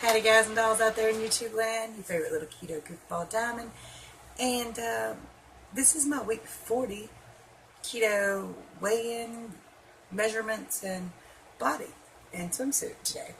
Howdy guys and dolls out there in YouTube land, your favorite little keto goofball Diamond. And this is my week 40 keto weigh-in, measurements, and body and swimsuit today.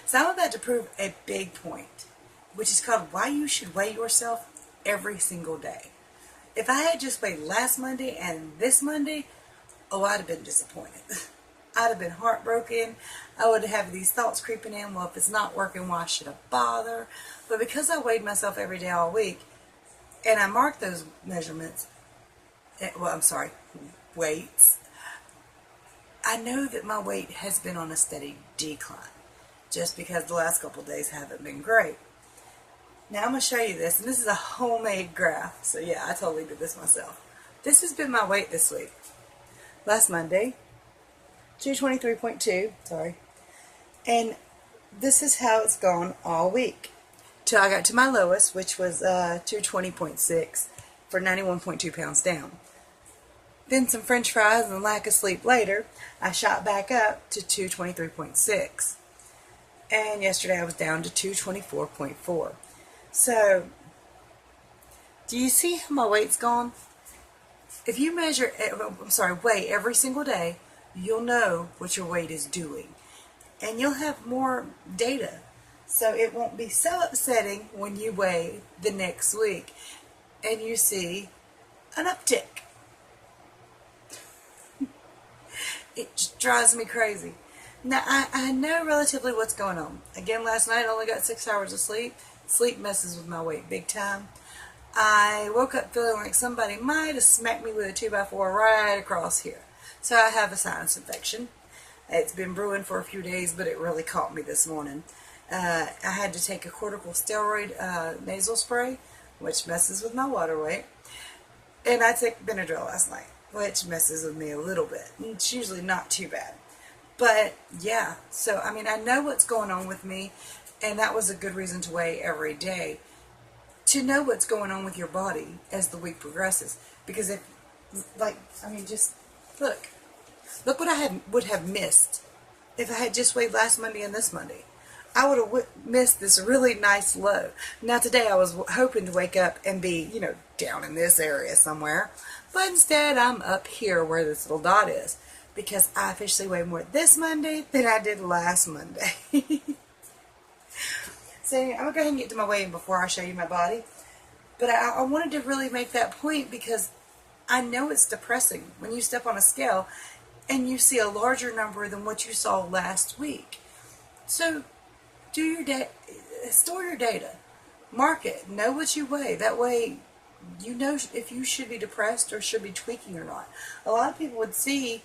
So I'm about to prove a big point, which is called why you should weigh yourself every single day. If I had just weighed last Monday and this Monday, oh, I'd have been disappointed. I'd have been heartbroken. I would have these thoughts creeping in, well, if it's not working, why should I bother? But because I weighed myself every day all week, and I marked those measurements, weights, I know that my weight has been on a steady decline, just because the last couple of days haven't been great. Now I'm going to show you this, and this is a homemade graph, so yeah, I totally did this myself. This has been my weight this week. Last Monday, 223.2, sorry. And this is how it's gone all week. Till I got to my lowest, which was 220.6 for 91.2 pounds down. Then some french fries and lack of sleep later, I shot back up to 223.6. And yesterday I was down to 224.4. So, do you see how my weight's gone? If you weigh every single day, you'll know what your weight is doing, and you'll have more data, so it won't be so upsetting when you weigh the next week and you see an uptick. It just drives me crazy. Now I know relatively what's going on. Again, last night I only got 6 hours of sleep. Sleep messes with my weight big time. I woke up feeling like somebody might have smacked me with a 2x4 right across here. So I have a sinus infection. It's been brewing for a few days, but it really caught me this morning. I had to take a corticosteroid nasal spray, which messes with my water weight. And I took Benadryl last night, which messes with me a little bit. It's usually not too bad. But yeah, so I mean, I know what's going on with me, and that was a good reason to weigh every day. To know what's going on with your body as the week progresses. Because if, just look what I would have missed if I had just weighed last Monday and this Monday. I would have missed this really nice low. Now today I was hoping to wake up and be, down in this area somewhere. But instead I'm up here where this little dot is. Because I officially weighed more this Monday than I did last Monday. So I'm going to go ahead and get to my weigh-in before I show you my body. But I wanted to really make that point because I know it's depressing when you step on a scale and you see a larger number than what you saw last week. So do your store your data, mark it, know what you weigh. That way you know if you should be depressed or should be tweaking or not. A lot of people would see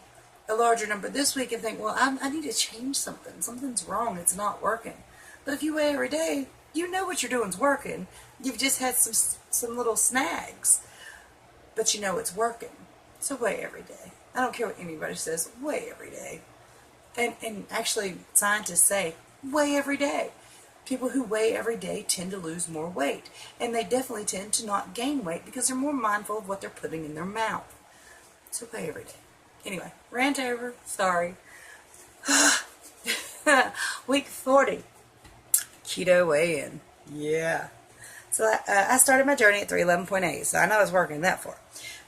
a larger number this week and think, well, I need to change something. Something's wrong. It's not working. But if you weigh every day, you know what you're doing's working. You've just had some little snags, but you know it's working. So weigh every day. I don't care what anybody says. Weigh every day. And actually, scientists say weigh every day. People who weigh every day tend to lose more weight, and they definitely tend to not gain weight because they're more mindful of what they're putting in their mouth. So weigh every day. Anyway, rant over. Sorry. Week 40. Keto weigh-in. Yeah. So I started my journey at 311.8, so I know I was working that far.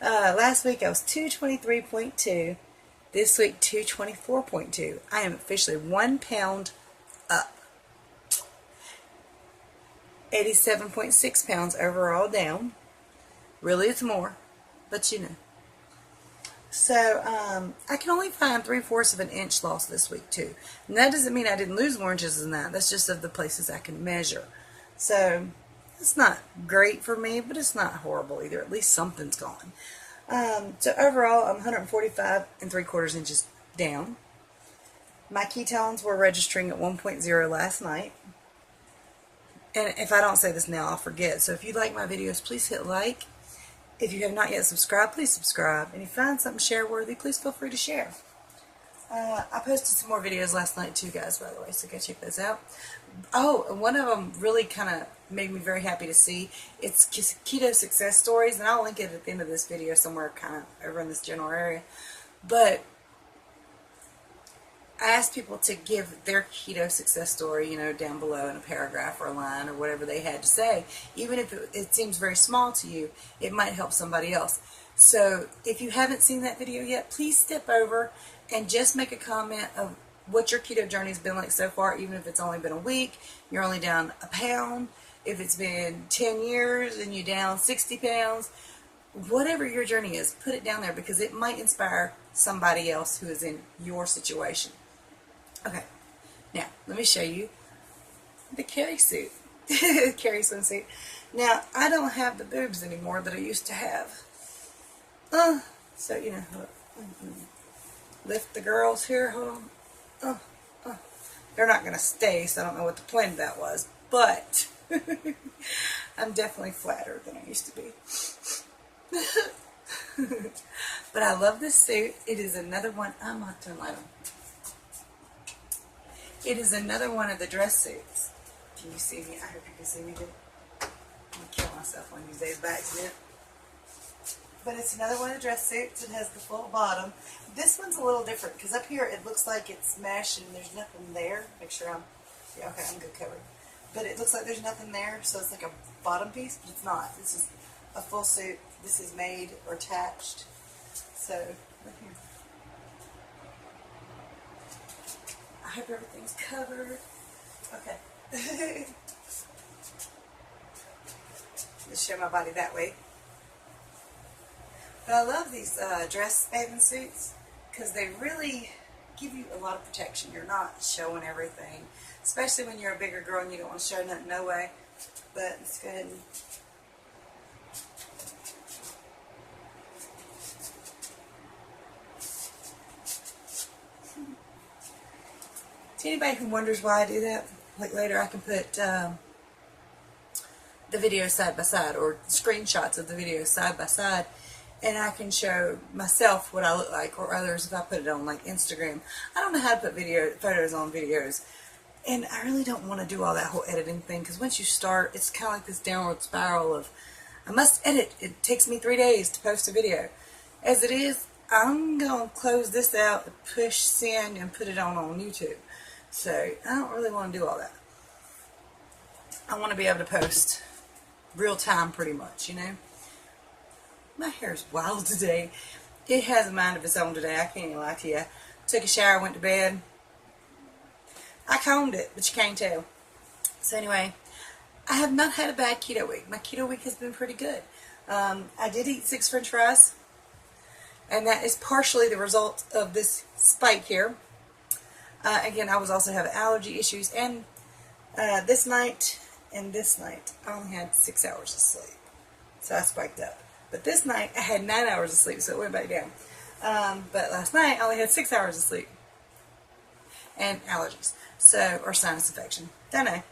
Last week I was 223.2. This week 224.2. I am officially 1 pound up. 87.6 pounds overall down. Really it's more, but you know. So, I can only find 3/4 of an inch loss this week, too. And that doesn't mean I didn't lose more inches than that. That's just of the places I can measure. So, it's not great for me, but it's not horrible either. At least something's gone. So, overall, I'm 145 3/4 inches down. My ketones were registering at 1.0 last night. And if I don't say this now, I'll forget. So, if you like my videos, please hit like. If you have not yet subscribed, please subscribe. And if you find something share-worthy, please feel free to share. I posted some more videos last night too, guys, by the way, so go check those out. Oh, and one of them really kind of made me very happy to see. It's Keto Success Stories, and I'll link it at the end of this video somewhere kind of over in this general area. But I asked people to give their keto success story, down below in a paragraph or a line or whatever they had to say. Even if it seems very small to you, it might help somebody else. So if you haven't seen that video yet, please step over and just make a comment of what your keto journey has been like so far, even if it's only been a week, you're only down a pound. If it's been 10 years and you're down 60 pounds, whatever your journey is, put it down there because it might inspire somebody else who is in your situation. Okay, now let me show you the carry suit, carry swimsuit. Now, I don't have the boobs anymore that I used to have. So, lift the girls here, hold on. They're not going to stay, so I don't know what the point of that was, but I'm definitely flatter than I used to be. But I love this suit. It is another one. I'm not turn light on. It is another one of the dress suits. Can you see me? I hope you can see me good. I'm going to kill myself one of these days by accident. But it's another one of the dress suits. It has the full bottom. This one's a little different because up here it looks like it's mesh and there's nothing there. Make sure yeah, okay, I'm good covered. But it looks like there's nothing there, so it's like a bottom piece, but it's not. This is a full suit. This is made or attached. So, right here. I hope everything's covered. Okay. Just show my body that way. But I love these dress bathing suits because they really give you a lot of protection. You're not showing everything, especially when you're a bigger girl and you don't want to show nothing, no way. But let's go ahead and to anybody who wonders why I do that, like later I can put the video side by side or screenshots of the video side by side, and I can show myself what I look like or others if I put it on like Instagram. I don't know how to put photos on videos, and I really don't want to do all that whole editing thing because once you start, it's kind of like this downward spiral of I must edit. It takes me 3 days to post a video. As it is, I'm going to close this out, push send, and put it on YouTube. So I don't really want to do all that. I want to be able to post real time pretty much, My hair's wild today. It has a mind of its own today. I can't even lie to you. Took a shower, went to bed. I combed it, but you can't tell. So anyway, I have not had a bad keto week. My keto week has been pretty good. I did eat 6 French fries, and that is partially the result of this spike here. Again, I was also having allergy issues, and this night and this night, I only had 6 hours of sleep, so I spiked up. But this night, I had 9 hours of sleep, so it went back down. But last night, I only had 6 hours of sleep, and allergies, or sinus infection. Don't know.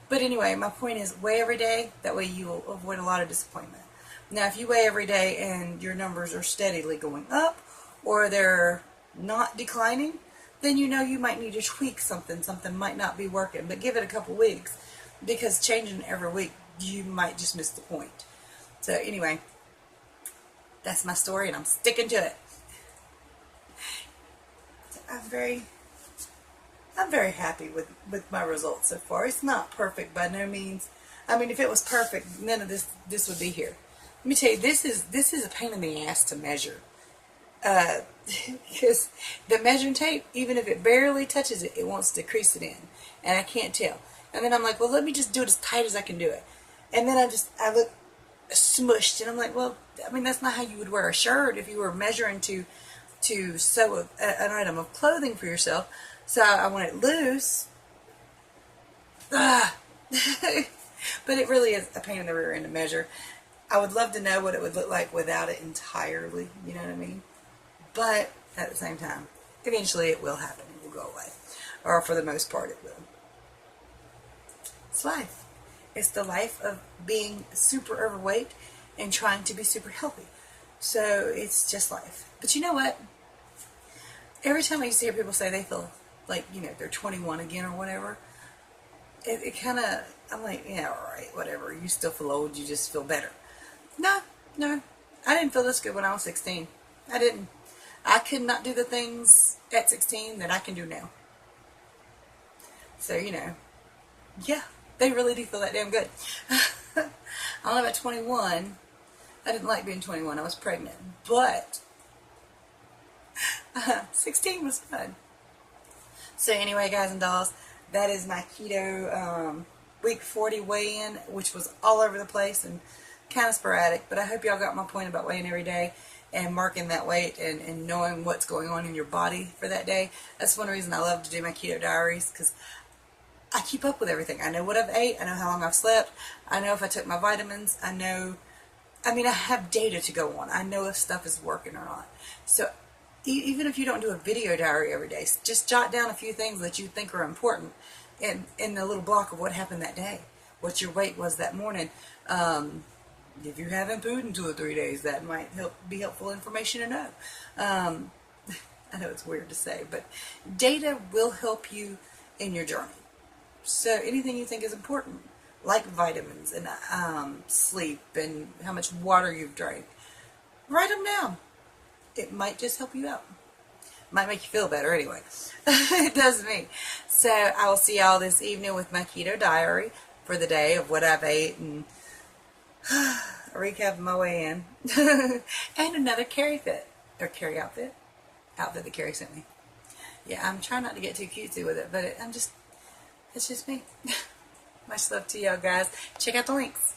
But anyway, my point is, weigh every day. That way, you will avoid a lot of disappointment. Now, if you weigh every day and your numbers are steadily going up, or they're not declining, then you might need to tweak something. Something might not be working, but give it a couple weeks because changing every week, you might just miss the point. So anyway, that's my story and I'm sticking to it. I'm very happy with my results so far. It's not perfect by no means. I mean, if it was perfect, none of this would be here. Let me tell you, this is a pain in the ass to measure. Because the measuring tape, even if it barely touches it, it wants to crease it in, and I can't tell. And then I'm like, well, let me just do it as tight as I can do it. And then I look smushed, and I'm like, well, I mean, that's not how you would wear a shirt if you were measuring to sew an item of clothing for yourself. So I want it loose. But it really is a pain in the rear end to measure. I would love to know what it would look like without it entirely, you know what I mean? But at the same time, eventually it will happen. It will go away. Or for the most part, it will. It's life. It's the life of being super overweight and trying to be super healthy. So it's just life. But you know what? Every time I used to hear people say they feel like, they're 21 again or whatever, it kind of, I'm like, yeah, all right, whatever. You still feel old. You just feel better. No. I didn't feel this good when I was 16. I didn't. I could not do the things at 16 that I can do now. So, you know, yeah, they really do feel that damn good. I don't know about 21. I didn't like being 21. I was pregnant. But 16 was fun. So anyway, guys and dolls, that is my keto week 40 weigh-in, which was all over the place and kind of sporadic. But I hope y'all got my point about weighing every day and marking that weight and knowing what's going on in your body for that day. That's one reason I love to do my keto diaries, because I keep up with everything. I know what I've ate. I know how long I've slept. I know if I took my vitamins. I know, I mean, I have data to go on. I know if stuff is working or not. So even if you don't do a video diary every day, just jot down a few things that you think are important in the little block of what happened that day. What your weight was that morning. If you haven't food in 2 or 3 days, that might be helpful information to know. I know it's weird to say, but data will help you in your journey. So anything you think is important, like vitamins and sleep and how much water you've drank, write them down. It might just help you out. Might make you feel better anyway. It does me. So I will see y'all this evening with my keto diary for the day of what I've ate and a recap of my way in. And another carry outfit that Carrie sent me. Yeah, I'm trying not to get too cutesy with it, but it's just me. Much love to y'all guys. Check out the links.